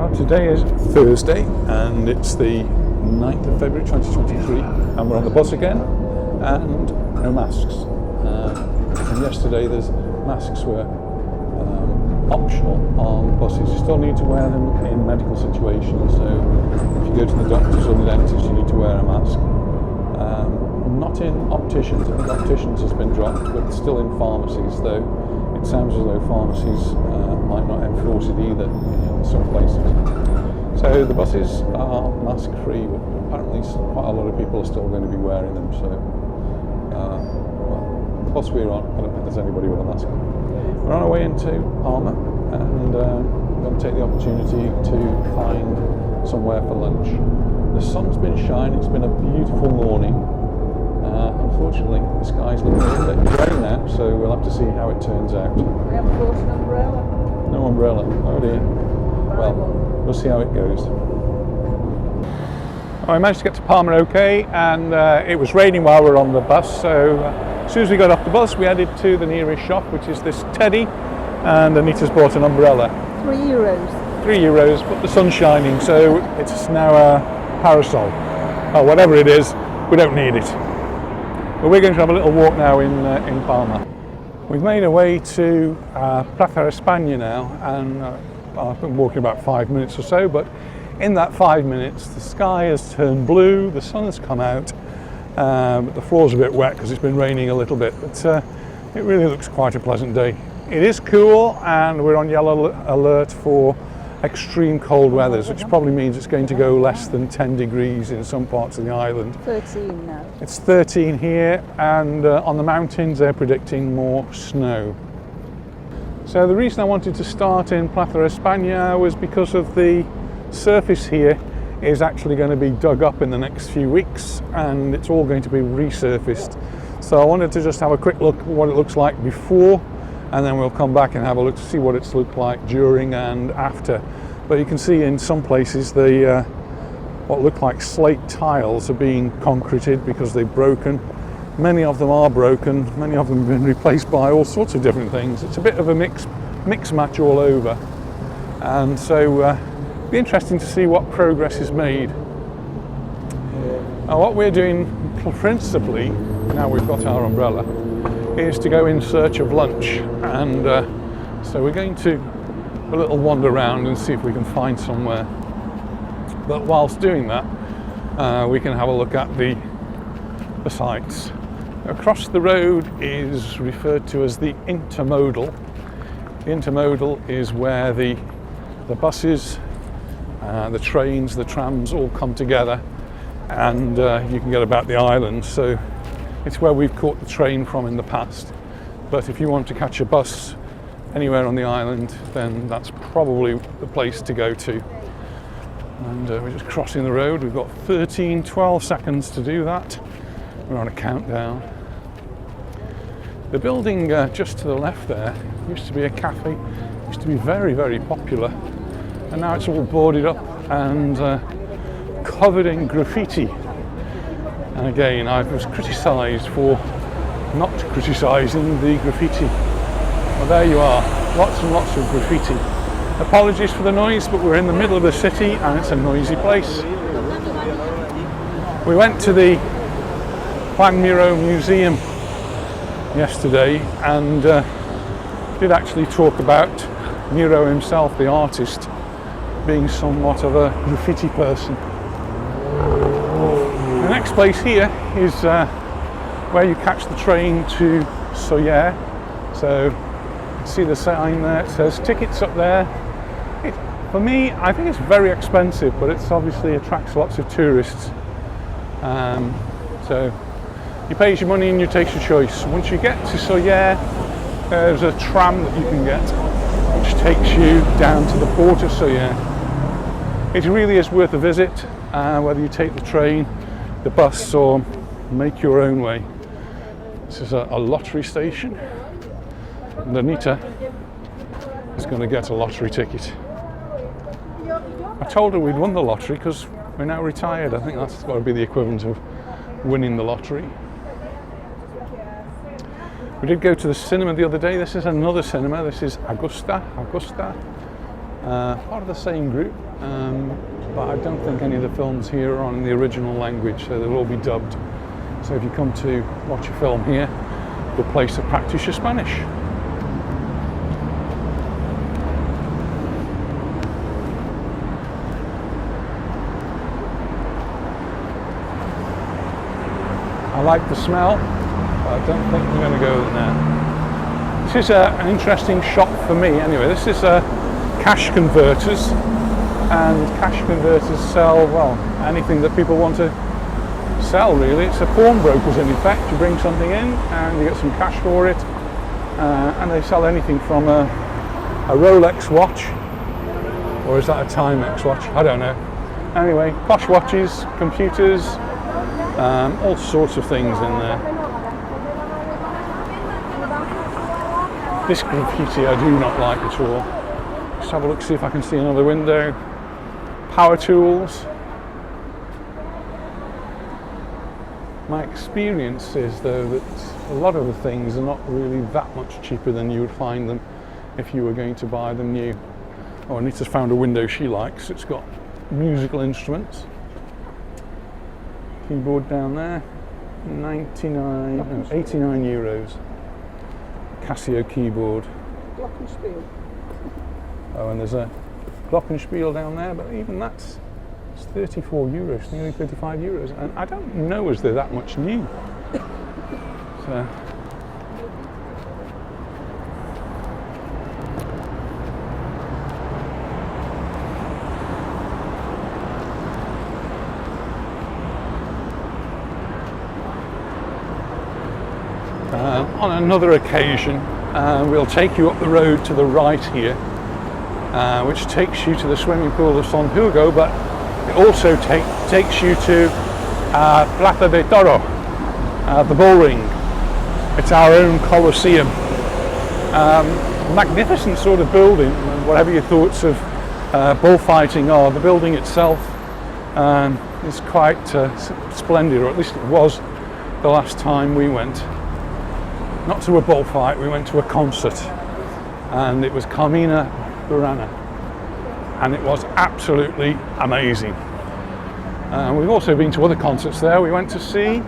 Well, today is Thursday and it's the 9th of February 2023 and we're on the bus again and no masks. And yesterday masks were optional on buses. You still need to wear them in medical situations, so if you go to the doctors or the dentist you need to wear a mask. Not in opticians. I think opticians has been dropped, but still in pharmacies, though it sounds as though pharmacies might not enforce it either in some places. So the buses are mask free, but apparently quite a lot of people are still going to be wearing them. So well, the bus we're on, I don't think there's anybody with a mask. We're on our way into Palma and we're going to take the opportunity to find somewhere for lunch. The sun's been shining, it's been a beautiful morning. Unfortunately, the sky's looking a little bit grey now, so we'll have to see how it turns out. We haven't brought an umbrella. No umbrella, oh dear. Well, we'll see how it goes. I managed to get to Palma okay, and it was raining while we were on the bus, so as soon as we got off the bus we headed to the nearest shop, which is this Teddy, and Anita's bought an umbrella. €3. €3, but the sun's shining, so it's now a parasol. Or whatever it is, we don't need it. But we're going to have a little walk now in Palma. We've made our way to Placa España now, and I've been walking about 5 minutes or so, but in that 5 minutes the sky has turned blue, the sun has come out, but the floor's a bit wet because it's been raining a little bit, but it really looks quite a pleasant day. It is cool and we're on yellow alert for extreme cold weathers, which probably means it's going to go less than 10 degrees in some parts of the island. 13 now. It's 13 here, and on the mountains they're predicting more snow. So the reason I wanted to start in Placa España was because of the surface here is actually going to be dug up in the next few weeks and it's all going to be resurfaced. So I wanted to just have a quick look at what it looks like before, and then we'll come back and have a look to see what it's looked like during and after. But you can see in some places the what look like slate tiles are being concreted because they've broken. Many of them are broken, many of them have been replaced by all sorts of different things. It's a bit of a mix match all over, and so it'll be interesting to see what progress is made. Now what we're doing principally, now we've got our umbrella, is to go in search of lunch, and so we're going to a little wander around and see if we can find somewhere. But whilst doing that, we can have a look at the sights. Across the road is referred to as the intermodal. The intermodal is where the buses, the trains, the trams all come together, and you can get about the island. So it's where we've caught the train from in the past, but if you want to catch a bus anywhere on the island, then that's probably the place to go to. And we're just crossing the road. We've got 12 seconds to do that. We're on a countdown. The building just to the left there used to be a cafe, used to be very, very popular, and now it's all boarded up and covered in graffiti. And again, I was criticised for not criticising the graffiti. Well, there you are, lots and lots of graffiti. Apologies for the noise, but we're in the middle of the city and it's a noisy place. We went to the Juan Miró Museum yesterday and did actually talk about Miró himself, the artist, being somewhat of a graffiti person. The next place here is where you catch the train to Sóller. So you can see the sign there, it says tickets up there. For me, I think it's very expensive, but it's obviously attracts lots of tourists. So you pay your money and you take your choice. Once you get to Sóller, there's a tram that you can get which takes you down to the port of Sóller. It really is worth a visit, whether you take the train, the bus, or make your own way. This is a lottery station, and Anita is going to get a lottery ticket. I told her we'd won the lottery because we're now retired. I think that's got to be the equivalent of winning the lottery. We did go to the cinema the other day. This is another cinema. This is Augusta. part of the same group, but I don't think any of the films here are on the original language, so they'll all be dubbed. So if you come to watch a film here, good place to practice your Spanish. I like the smell, but I don't think we're going to go there now. This is an interesting shop for me anyway. This is cash converters, and cash converters sell, well, anything that people want to sell really. It's a pawnbrokers in effect. You bring something in and you get some cash for it, and they sell anything from a Rolex watch, or is that a Timex watch? I don't know. Anyway, posh watches, computers, all sorts of things in there. This graffiti I do not like at all. Let's have a look, see if I can see another window. Power tools. My experience is though that a lot of the things are not really that much cheaper than you would find them if you were going to buy them new. Oh, Anita's found a window she likes. It's got musical instruments. Keyboard down there, 89 euros. Casio keyboard. Glockenspiel. Oh, and there's a Glockenspiel down there, but even that's 34 euros, nearly 35 euros. And I don't know as they're that much new. So. On another occasion, we'll take you up the road to the right here, which takes you to the swimming pool of San Hugo, but it also takes you to Placa de Toro, the bull ring. It's our own Colosseum. Magnificent sort of building, whatever your thoughts of bullfighting are. The building itself is quite splendid, or at least it was the last time we went. Not to a bullfight, we went to a concert, and it was Carmina Burana, and it was absolutely amazing. We've also been to other concerts there. We went to see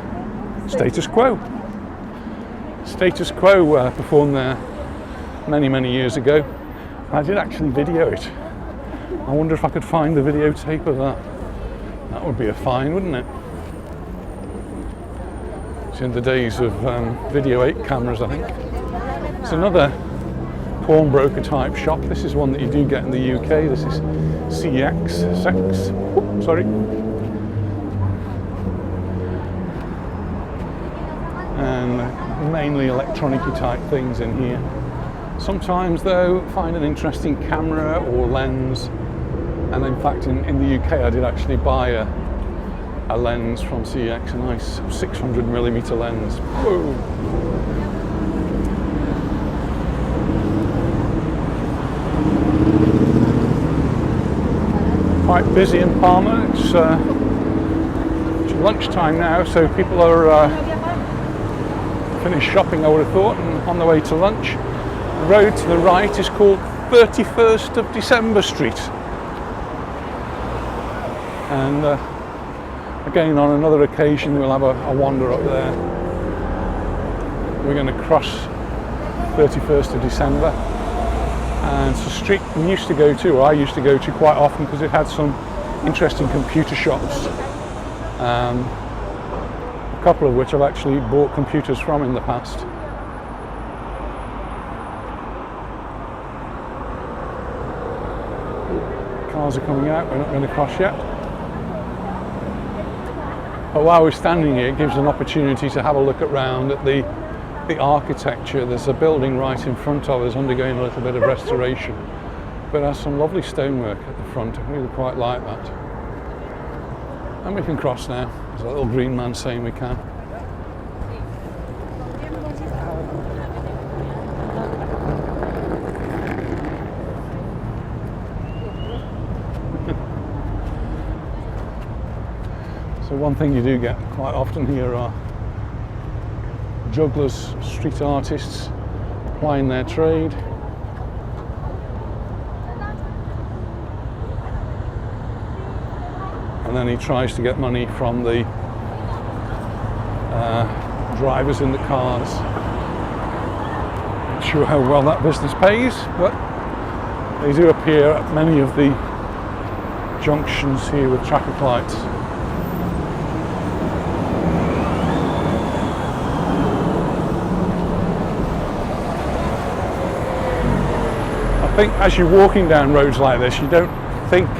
Status Quo. Status Quo performed there many years ago. I did actually video it. I wonder if I could find the videotape of that. That would be a find, wouldn't it? It's in the days of video 8 cameras, I think. It's another pawnbroker type shop. This is one that you do get in the UK. This is CX6. Oops, sorry. And mainly electronic-y type things in here. Sometimes though, find an interesting camera or lens. And in fact, in the UK, I did actually buy a lens from CX, a nice 600mm lens. Whoa. Quite busy in Palma. It's lunchtime now, so people are finished shopping, I would have thought, and on the way to lunch. The road to the right is called 31st of December Street. And again, on another occasion, we'll have a wander up there. We're going to cross 31st of December. And it's a street we used to go to, or I used to go to quite often, because it had some interesting computer shops. A couple of which I've actually bought computers from in the past. Cars are coming out, we're not going to cross yet. But while we're standing here, it gives an opportunity to have a look around at the architecture. There's a building right in front of us undergoing a little bit of restoration, but it has some lovely stonework at the front. I really quite like that. And we can cross now. There's a little green man saying we can. So one thing you do get quite often here are jugglers, street artists plying their trade. and then he tries to get money from the drivers in the cars. Not sure how well that business pays, but they do appear at many of the junctions here with traffic lights. I think as you're walking down roads like this, you don't think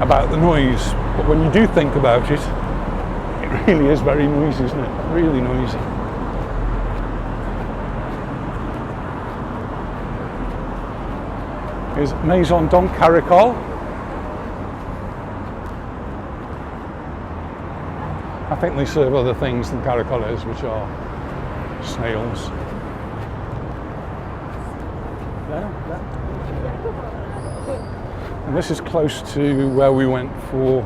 about the noise, but when you do think about it, it really is very noisy, isn't it? Really noisy. Here's Maison d'un Caracol. I think they serve other things than caracoles, which are snails. And this is close to where we went for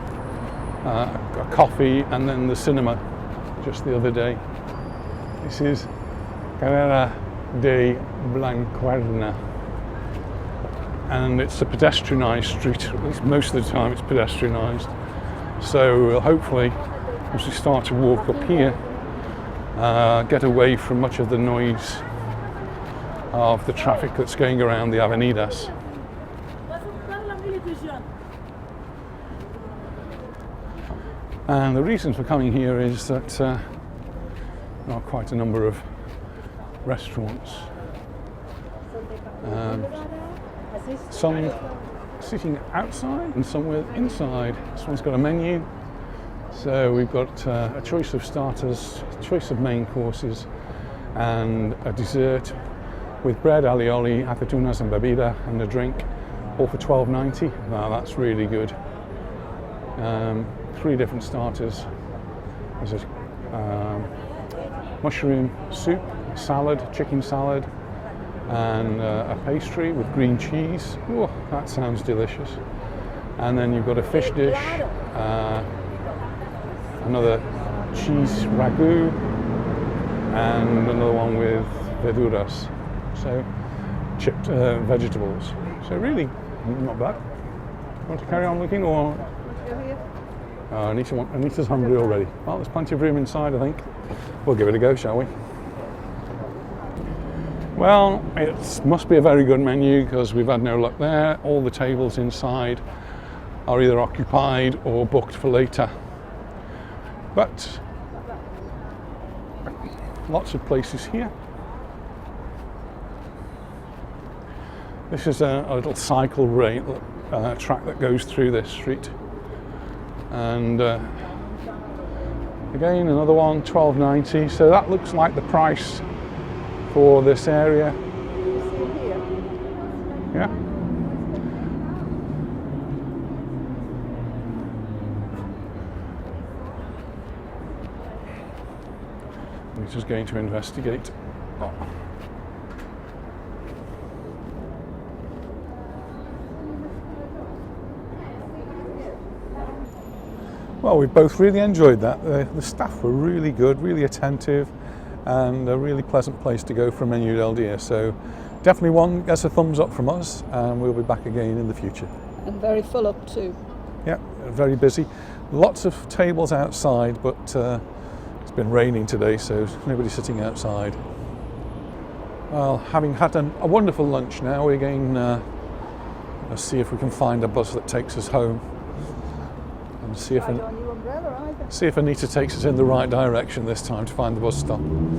a coffee and then the cinema just the other day. This is Carrera de Blanquerna, and it's a pedestrianised street. At least most of the time it's pedestrianised. So we'll hopefully, as we start to walk up here, get away from much of the noise of the traffic that's going around the avenidas. And the reason for coming here is that there are quite a number of restaurants. Some sitting outside and some inside. This one's got a menu. So we've got a choice of starters, choice of main courses, and a dessert with bread, alioli, aceitunas and bebida, and a drink, all for $12.90. Wow, that's really good. 3 different starters. There's a mushroom soup, salad, chicken salad, and a pastry with green cheese. Oh, that sounds delicious. And then you've got a fish dish, another cheese ragu, and another one with verduras, so chipped vegetables. So really not bad. Want to carry on looking, or? Anita's hungry already. Well, there's plenty of room inside, I think. We'll give it a go, shall we? Well, it must be a very good menu because we've had no luck there. All the tables inside are either occupied or booked for later. But lots of places here. This is a little cycle track that goes through this street. And again, another one, $12.90. So that looks like the price for this area. Yeah. We're just going to investigate. Oh. Well, we both really enjoyed that. The staff were really good, really attentive, and a really pleasant place to go for a menu del dia. So definitely one gets a thumbs up from us, and we'll be back again in the future. And very full up too. Yeah, very busy. Lots of tables outside, but it's been raining today, so nobody's sitting outside. Well, having had a wonderful lunch now, we're going to see if we can find a bus that takes us home. And see if Anita takes us in the right direction this time to find the bus stop. I'm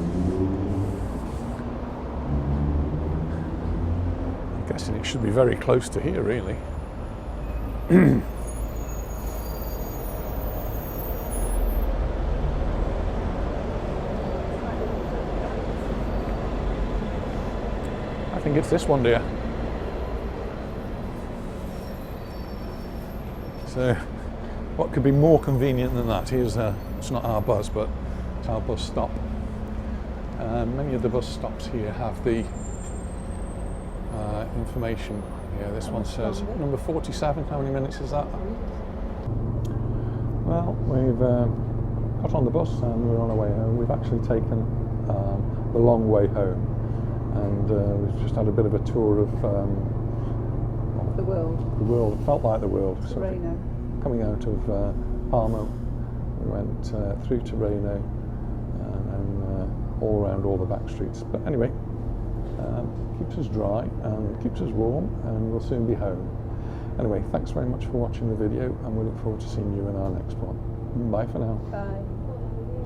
guessing it should be very close to here, really. I think it's this one, dear. So, what could be more convenient than that? Here's it's not our bus, but it's our bus stop. Many of the bus stops here have the information. Yeah, this one says number 47. How many minutes is that? Well, we've got on the bus and we're on our way home. We've actually taken the long way home, and we've just had a bit of a tour of the world. The world. It felt like the world. Sereno. Coming out of Palma, we went through to Reno, and all around all the back streets. But anyway, keeps us dry and keeps us warm, and we'll soon be home. Anyway, thanks very much for watching the video, and we look forward to seeing you in our next one. Bye for now. Bye.